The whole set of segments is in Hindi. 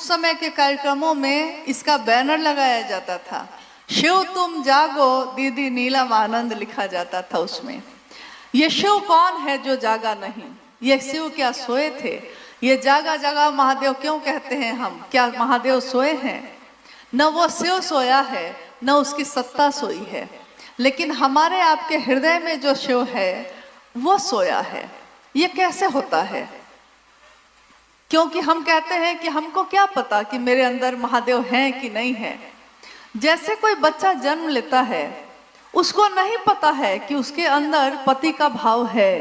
उस समय के कार्यक्रमों में इसका बैनर लगाया जाता था, शिव तुम जागो दीदी नीलम आनंद लिखा जाता था उसमें। ये शिव कौन है जो जागा नहीं? ये शिव क्या सोए थे? ये जागा जागा महादेव क्यों कहते हैं हम? क्या महादेव सोए हैं? न वो शिव सोया है, न उसकी सत्ता सोई है, लेकिन हमारे आपके हृदय में जो शिव है वो सोया है। ये कैसे होता है? क्योंकि हम कहते हैं कि हमको क्या पता कि मेरे अंदर महादेव हैं कि नहीं है। जैसे कोई बच्चा जन्म लेता है, उसको नहीं पता है कि उसके अंदर पति का भाव है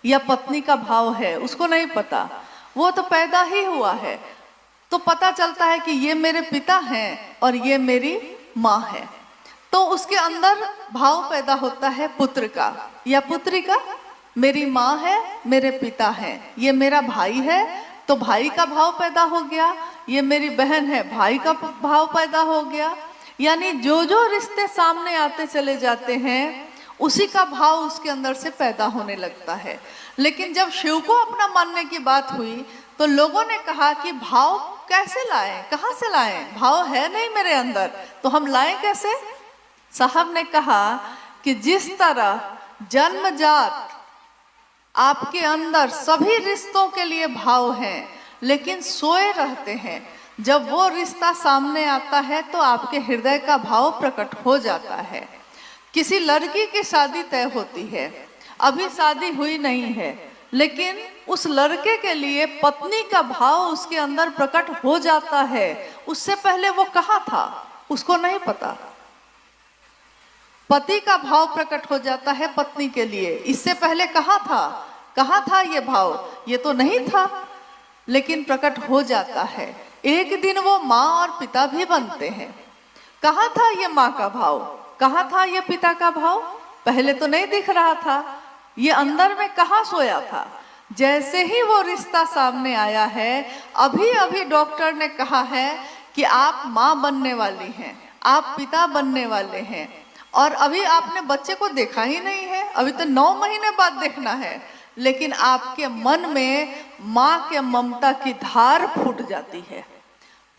या पत्नी का भाव है, उसको नहीं पता। वो तो पैदा ही हुआ है तो पता चलता है कि ये मेरे पिता हैं और ये मेरी माँ है। तो उसके अंदर भाव पैदा होता है पुत्र का या पुत्री का। मेरी माँ है, मेरे पिता हैं, ये मेरा भाई है तो भाई का भाव पैदा हो गया, ये मेरी बहन है, भाई का भाव पैदा हो गया। यानी जो जो रिश्ते सामने आते चले जाते हैं उसी का भाव उसके अंदर से पैदा होने लगता है। लेकिन जब शिव को अपना मानने की बात हुई तो लोगों ने कहा कि भाव कैसे लाएं, कहाँ से लाएं? भाव है नहीं मेरे अंदर तो हम लाएं कैसे? साहब ने कहा कि जिस तरह जन्मजात आपके अंदर सभी रिश्तों के लिए भाव हैं लेकिन सोए रहते हैं, जब वो रिश्ता सामने आता है तो आपके हृदय का भाव प्रकट हो जाता है। किसी लड़की की शादी तय होती है, अभी शादी हुई नहीं है, लेकिन उस लड़के के लिए पत्नी का भाव उसके अंदर प्रकट हो जाता है। उससे पहले वो कहाँ था उसको नहीं पता। पति का भाव प्रकट हो जाता है पत्नी के लिए, इससे पहले कहाँ था ये भाव? ये तो नहीं था, लेकिन प्रकट हो जाता है। एक दिन वो माँ और पिता भी बनते हैं। कहाँ था ये माँ का भाव? कहाँ था ये पिता का भाव? पहले तो नहीं दिख रहा था, ये अंदर में कहाँ सोया था? जैसे ही वो रिश्ता सामने आया है, अभी अभी डॉक्टर ने कहा है कि आप माँ बनने वाली हैं, आप पिता बनने वाले हैं, और अभी आपने बच्चे को देखा ही नहीं है, अभी तो 9 महीने बाद देखना है, लेकिन आपके मन में माँ के ममता की धार फूट जाती है।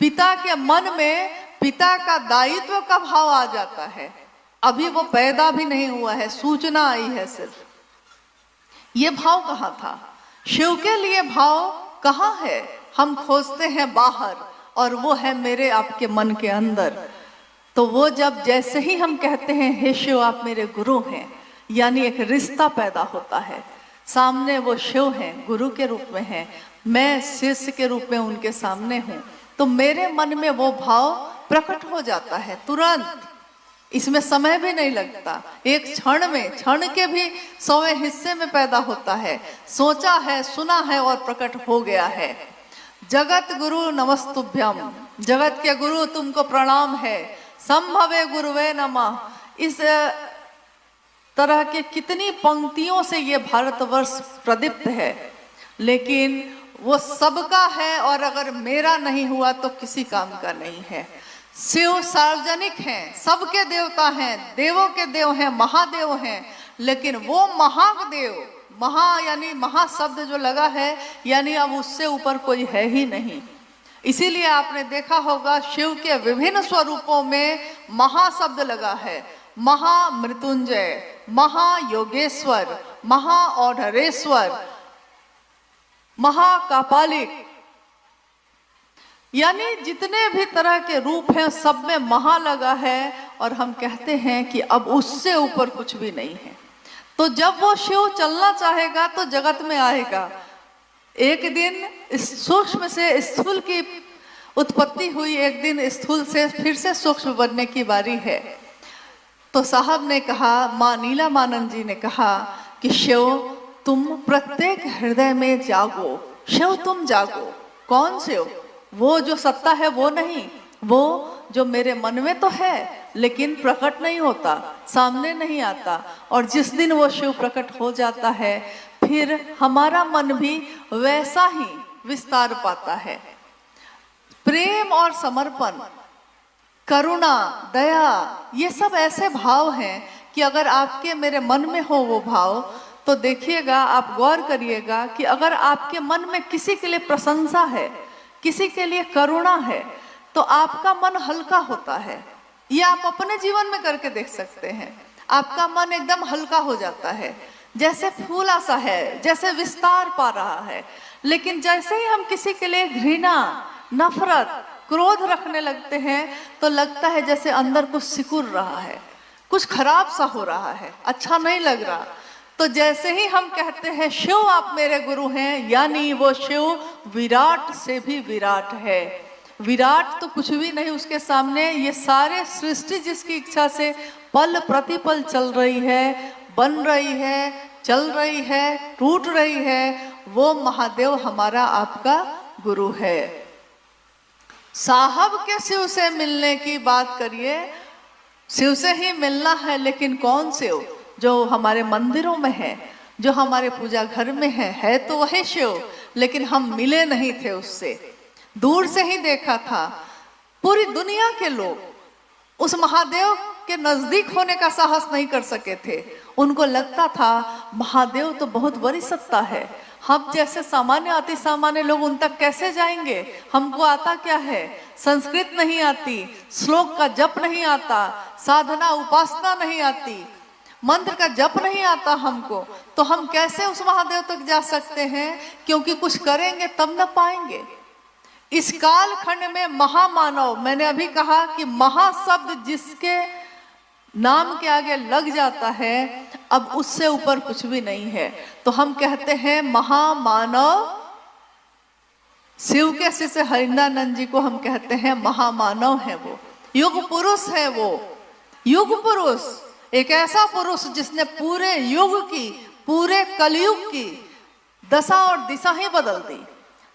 पिता के मन में पिता का दायित्व का भाव आ जाता है। अभी वो पैदा भी नहीं हुआ है, सूचना आई है सिर्फ। ये भाव कहाँ था? शिव के लिए भाव कहाँ है? हम खोजते हैं बाहर और वो है मेरे आपके मन के अंदर। तो वो जब जैसे ही हम कहते हैं हे शिव आप मेरे गुरु हैं, यानी एक रिश्ता पैदा होता है। सामने वो शिव हैं, गुरु के रूप में हैं, मैं शिष्य के रूप में उनके सामने हूँ, तो मेरे मन में वो भाव प्रकट हो जाता है तुरंत। इसमें समय भी नहीं लगता, एक क्षण में, क्षण के भी 100वें हिस्से में पैदा होता है। सोचा है, सुना है और प्रकट हो गया है। जगत गुरु नमस्तुभ्यम, जगत के गुरु तुमको प्रणाम है, संभवे गुरुवे नमः। इस तरह के कितनी पंक्तियों से ये भारतवर्ष प्रदीप्त है, लेकिन वो सबका है और अगर मेरा नहीं हुआ तो किसी काम का नहीं है। शिव सार्वजनिक हैं, सबके देवता हैं, देवों के देव हैं, महादेव हैं, लेकिन वो महादेव, महा यानी महाशब्द जो लगा है, यानी अब उससे ऊपर कोई है ही नहीं। इसीलिए आपने देखा होगा शिव के विभिन्न स्वरूपों में महाशब्द लगा है। महामृत्युंजय, महायोगेश्वर, महाऔढ़रेश्वर, महाकापालिक, यानी जितने भी तरह के रूप हैं सब में महा लगा है। और हम कहते हैं कि अब उससे ऊपर कुछ भी नहीं है। तो जब वो शिव चलना चाहेगा तो जगत में आएगा। एक दिन सूक्ष्म से स्थूल की उत्पत्ति हुई, एक दिन स्थूल से फिर से सूक्ष्म बनने की बारी है। तो साहब ने कहा, माँ नीलमानंद जी ने कहा कि शिव तुम प्रत्येक हृदय में जागो, शिव तुम जागो। कौन शिव? वो जो सत्ता है वो नहीं, वो जो मेरे मन में तो है लेकिन प्रकट नहीं होता, सामने नहीं आता। और जिस दिन वो शिव प्रकट हो जाता है फिर हमारा मन भी वैसा ही विस्तार पाता है। प्रेम और समर्पण, करुणा, दया, ये सब ऐसे भाव हैं कि अगर आपके मेरे मन में हो वो भाव तो देखिएगा, आप गौर करिएगा कि अगर आपके मन में किसी के लिए प्रशंसा है, किसी के लिए करुणा है, तो आपका मन हल्का होता है। ये आप अपने जीवन में करके देख सकते हैं। आपका मन एकदम हल्का हो जाता है, जैसे फूला सा है, जैसे विस्तार पा रहा है। लेकिन जैसे ही हम किसी के लिए घृणा, नफरत, क्रोध रखने लगते हैं तो लगता है जैसे अंदर कुछ सिकुड़ रहा है, कुछ खराब सा हो रहा है, अच्छा नहीं लग रहा। तो जैसे ही हम कहते हैं शिव आप मेरे गुरु हैं, यानी वो शिव विराट से भी विराट है। विराट तो कुछ भी नहीं उसके सामने। ये सारे सृष्टि जिसकी इच्छा से पल प्रतिपल चल रही है, बन रही है, चल रही है, टूट रही है, वो महादेव हमारा आपका गुरु है। साहब के शिव से मिलने की बात करिए, शिव से ही मिलना है, लेकिन कौन शिव? जो हमारे मंदिरों में है, जो हमारे पूजा घर में है तो वही शिव, लेकिन हम मिले नहीं थे उससे, दूर से ही देखा था। पूरी दुनिया के लोग उस महादेव के नजदीक होने का साहस नहीं कर सके थे। उनको लगता था महादेव तो बहुत बड़ी सत्ता है, हम जैसे सामान्य अति सामान्य लोग उन तक कैसे जाएंगे? हमको आता क्या है? संस्कृत नहीं आती, श्लोक का जप नहीं आता, साधना उपासना नहीं आती, मंत्र का जप नहीं आता हमको, तो हम कैसे उस महादेव तक जा सकते हैं? क्योंकि कुछ करेंगे तब न पाएंगे। इस काल खंड में महामानव, मैंने अभी कहा कि महाशब्द जिसके नाम के आगे लग जाता है, अब उससे ऊपर कुछ भी नहीं है। तो हम कहते हैं महामानव, शिव के शिष्य हरिंद्रानंद जी को हम कहते हैं महामानव है वो, युग पुरुष है वो। युग पुरुष, एक ऐसा पुरुष जिसने पूरे युग की, पूरे कलयुग की दशा और दिशा ही बदल दी।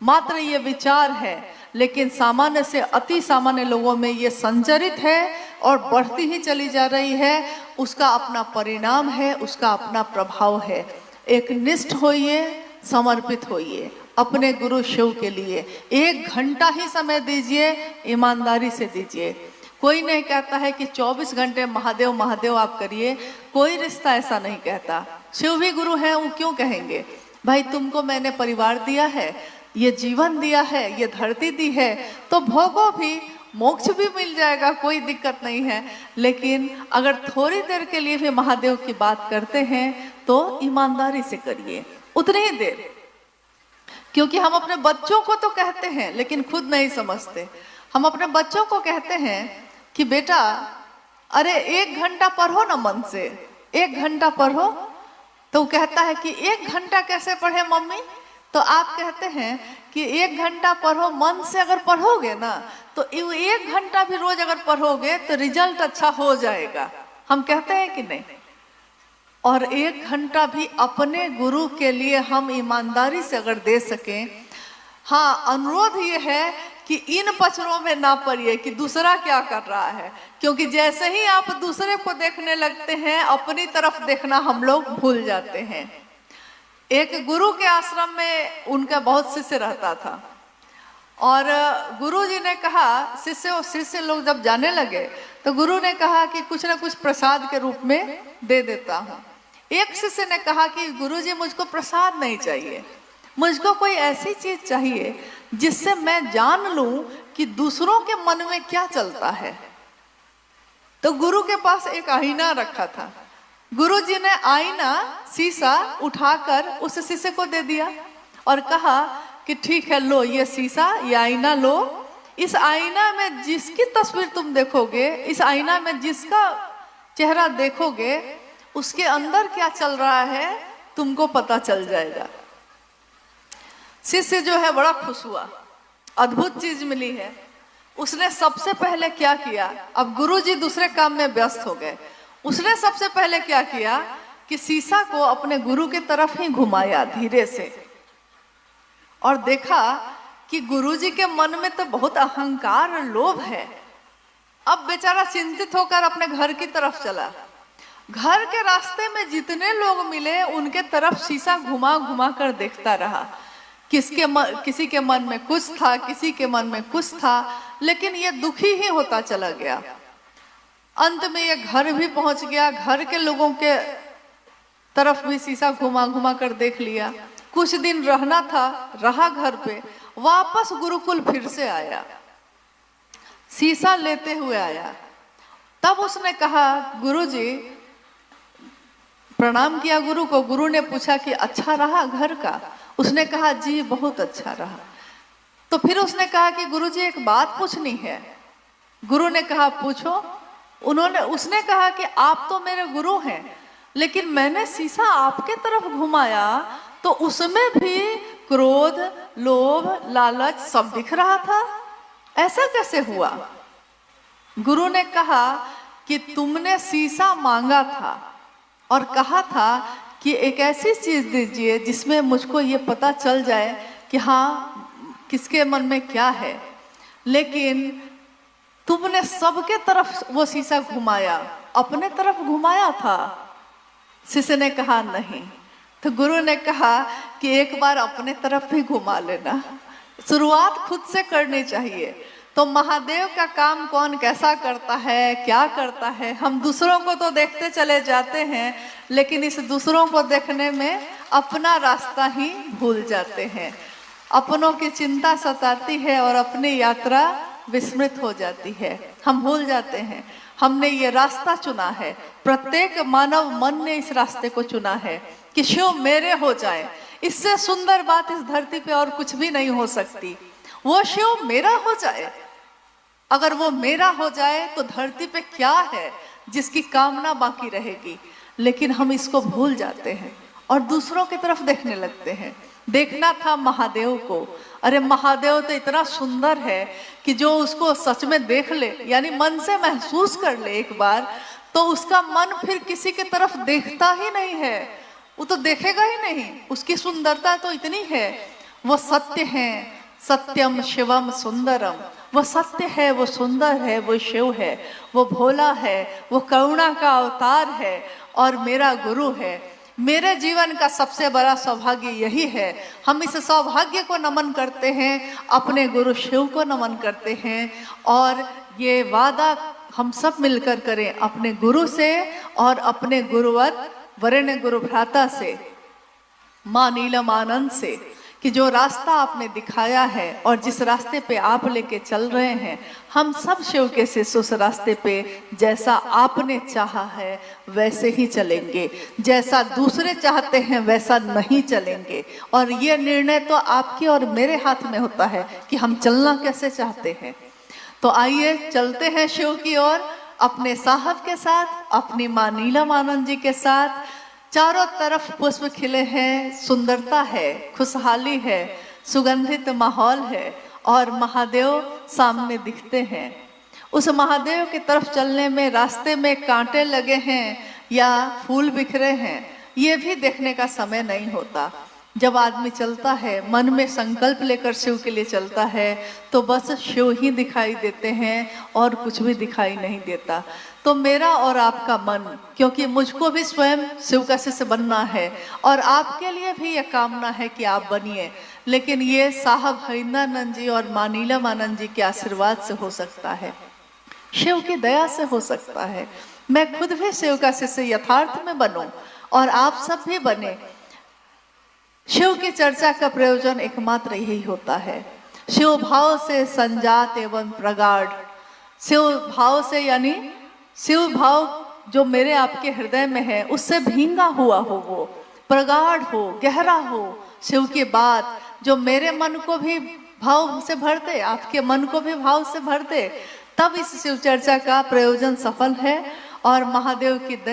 मात्र ये विचार है, लेकिन सामान्य से अति सामान्य लोगों में ये संचरित है और बढ़ती ही चली जा रही है। उसका अपना परिणाम है, उसका अपना प्रभाव है। एक निष्ठ होइए, समर्पित होइए अपने गुरु शिव के लिए। 1 घंटा ही समय दीजिए, ईमानदारी से दीजिए। कोई नहीं कहता है कि 24 घंटे महादेव महादेव आप करिए, कोई रिश्ता ऐसा नहीं कहता। शिव भी गुरु हैं, वो क्यों कहेंगे भाई तुमको मैंने परिवार दिया है, ये जीवन दिया है, ये धरती दी है, तो भोगो भी, मोक्ष भी मिल जाएगा, कोई दिक्कत नहीं है। लेकिन अगर थोड़ी देर के लिए भी महादेव की बात करते हैं तो ईमानदारी से करिए, उतनी ही देर। क्योंकि हम अपने बच्चों को तो कहते हैं लेकिन खुद नहीं समझते। हम अपने बच्चों को कहते हैं कि बेटा अरे 1 घंटा पढ़ो ना मन से, 1 घंटा पढ़ो। तो वो कहता है कि 1 घंटा कैसे पढ़े मम्मी? तो आप कहते हैं कि 1 घंटा पढ़ो मन से। अगर पढ़ोगे ना तो 1 घंटा भी रोज अगर पढ़ोगे तो रिजल्ट अच्छा हो जाएगा। हम कहते हैं कि नहीं? और 1 घंटा भी अपने गुरु के लिए हम ईमानदारी से अगर दे सकें। हाँ, अनुरोध ये है कि इन पचड़ों में ना पड़िए कि दूसरा क्या कर रहा है, क्योंकि जैसे ही आप दूसरे को देखने लगते हैं अपनी तरफ देखना हम लोग भूल जाते हैं। एक गुरु के आश्रम में उनका बहुत शिष्य रहता था और गुरु जी ने कहा, शिष्य लोग जब जाने लगे तो गुरु ने कहा कि कुछ ना कुछ प्रसाद के रूप में दे देता हूँ। एक शिष्य ने कहा कि गुरु जी मुझको प्रसाद नहीं चाहिए, मुझको कोई ऐसी चीज चाहिए जिससे मैं जान लूं कि दूसरों के मन में क्या चलता है। तो गुरु के पास एक आईना रखा था। गुरु जी ने आईना, शीशा उठाकर उस शिष्य को दे दिया और कहा कि ठीक है, लो ये शीशा, ये आईना लो। इस आईना में जिसकी तस्वीर तुम देखोगे, इस आईना में जिसका चेहरा देखोगे, उसके अंदर क्या चल रहा है तुमको पता चल जाएगा। शिष्य जो है बड़ा खुश हुआ, अद्भुत चीज मिली है। उसने सबसे पहले क्या किया, अब गुरुजी दूसरे काम में व्यस्त हो गए, उसने सबसे पहले क्या किया कि शीशा को अपने गुरु के तरफ ही घुमाया धीरे से और देखा कि गुरुजी के मन में तो बहुत अहंकार और लोभ है। अब बेचारा चिंतित होकर अपने घर की तरफ चला। घर के रास्ते में जितने लोग मिले उनके तरफ शीशा घुमा घुमा कर देखता रहा। किसी के मन में कुछ था, किसी के मन में कुछ था, लेकिन ये दुखी ही होता चला गया। अंत में ये घर भी पहुंच गया, घर के लोगों के तरफ भी शीशा घुमा घुमा कर देख लिया। कुछ दिन रहना था, रहा घर पे, वापस गुरुकुल फिर से आया, शीशा लेते हुए आया। तब उसने कहा, गुरुजी, प्रणाम किया गुरु को। गुरु ने पूछा कि अच्छा रहा घर का? उसने कहा जी बहुत अच्छा रहा। तो फिर उसने कहा कि गुरुजी एक बात पूछनी है। गुरु ने कहा पूछो। उसने कहा कि आप तो मेरे गुरु हैं, लेकिन मैंने शीशा आपके तरफ घुमाया तो उसमें भी क्रोध, लोभ, लालच सब दिख रहा था, ऐसा कैसे हुआ? गुरु ने कहा कि तुमने शीशा मांगा था और कहा था कि एक ऐसी चीज दीजिए जिसमें मुझको ये पता चल जाए कि हाँ किसके मन में क्या है, लेकिन तुमने सबके तरफ वो शीशा घुमाया, अपने तरफ घुमाया था? शिष्य ने कहा नहीं। तो गुरु ने कहा कि एक बार अपने तरफ भी घुमा लेना, शुरुआत खुद से करनी चाहिए। तो महादेव का काम कौन कैसा करता है, क्या करता है, हम दूसरों को तो देखते चले जाते हैं, लेकिन इस दूसरों को देखने में अपना रास्ता ही भूल जाते हैं। अपनों की चिंता सताती है और अपनी यात्रा विस्मृत हो जाती है। हम भूल जाते हैं हमने ये रास्ता चुना है, प्रत्येक मानव मन ने इस रास्ते को चुना है कि शिव मेरे हो जाए। इससे सुंदर बात इस धरती पे और कुछ भी नहीं हो सकती। वो शिव मेरा हो जाए। अगर वो मेरा हो जाए तो धरती पे क्या है जिसकी कामना बाकी रहेगी? लेकिन हम इसको भूल जाते हैं और दूसरों की तरफ देखने लगते हैं। देखना था महादेव को। अरे महादेव तो इतना सुंदर है कि जो उसको सच में देख ले, यानी मन से महसूस कर ले एक बार, तो उसका मन फिर किसी की तरफ देखता ही नहीं है, वो तो देखेगा ही नहीं। उसकी सुंदरता तो इतनी है। वो सत्य है, सत्यम शिवम सुंदरम। वो सत्य है, वो सुंदर है, वो शिव है, वो भोला है, वो करुणा का अवतार है और मेरा गुरु है। मेरे जीवन का सबसे बड़ा सौभाग्य यही है। हम इस सौभाग्य को नमन करते हैं, अपने गुरु शिव को नमन करते हैं और ये वादा हम सब मिलकर करें अपने गुरु से और अपने गुरुवत वरेण्य गुरु भ्राता से, माँ नीलम आनंद से, कि जो रास्ता आपने दिखाया है और जिस रास्ते पे आप लेके चल रहे हैं, हम सब शिव के शिष्य उस रास्ते पे जैसा आपने चाहा है वैसे ही चलेंगे। जैसा दूसरे चाहते हैं वैसा नहीं चलेंगे। और ये निर्णय तो आपके और मेरे हाथ में होता है कि हम चलना कैसे चाहते हैं। तो आइए चलते हैं शिव की ओर, अपने साहब के साथ, अपनी माँ नीलम आनंद जी के साथ। चारों तरफ पुष्प खिले हैं, सुंदरता है, खुशहाली है, सुगंधित माहौल है और महादेव सामने दिखते हैं। उस महादेव की तरफ चलने में रास्ते में कांटे लगे हैं या फूल बिखरे हैं, ये भी देखने का समय नहीं होता। जब आदमी चलता है, मन में संकल्प लेकर शिव के लिए चलता है, तो बस शिव ही दिखाई देते हैं और कुछ भी दिखाई नहीं देता। तो मेरा और आपका मन, क्योंकि मुझको भी स्वयं शिव का शिष्य बनना है और आपके लिए भी यह कामना है कि आप बनिए, लेकिन ये साहब हरिंद्रानंद जी और माँ नीलम आनंद जी के आशीर्वाद से हो सकता है, शिव की दया से हो सकता है। मैं खुद भी शिव का शिष्य यथार्थ में बनूं और आप सब भी बने। शिव की चर्चा का प्रयोजन एकमात्र यही होता है। शिव भाव से संजात एवं प्रगाढ़, शिव भाव से यानी शिव भाव जो मेरे आपके हृदय में है उससे भींगा हुआ हो, वो प्रगाढ़ हो, गहरा हो। शिव की बात जो मेरे मन को भी भाव से भर दे, आपके मन को भी भाव से भर दे, तब इस शिव चर्चा का प्रयोजन सफल है और महादेव की दया